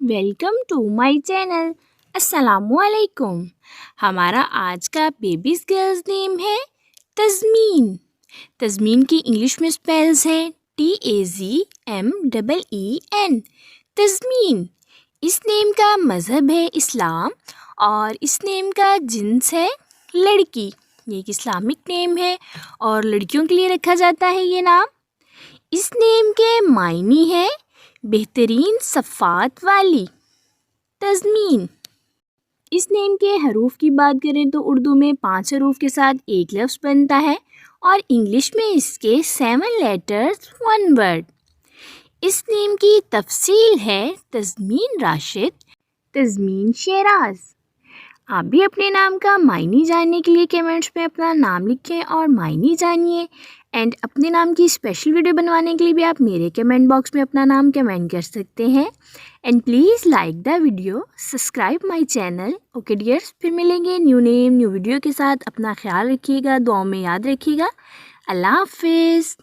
Welcome to my channel. السلام علیکم. ہمارا آج کا بیبیز گرلز نیم ہے تزمین. تزمین کی انگلش میں اسپیلز ہیں TAZMEEN. تزمین. اس نیم کا مذہب ہے اسلام اور اس نیم کا جنس ہے لڑکی. یہ ایک اسلامک نیم ہے اور لڑکیوں کے لیے رکھا جاتا ہے یہ نام. اس نیم کے معنی ہے بہترین صفات والی. تزمین. اس نیم کے حروف کی بات کریں تو اردو میں 5 حروف کے ساتھ ایک لفظ بنتا ہے اور انگلش میں اس کے 7 لیٹرز 1 ورڈ. اس نیم کی تفصیل ہے تزمین راشد، تزمین شیراز. آپ بھی اپنے نام کا معنی جاننے کے لیے کمنٹس میں اپنا نام لکھیں اور معنی جانیے. اینڈ اپنے نام کی اسپیشل ویڈیو بنوانے کے لیے بھی آپ میرے کمنٹ باکس میں اپنا نام کمنٹ کر سکتے ہیں. And please like the video, subscribe my channel. Okay dears, پھر ملیں گے نیو نیم نیو ویڈیو کے ساتھ. اپنا خیال رکھیے گا، دعاؤں میں یاد رکھیے گا. اللہ حافظ.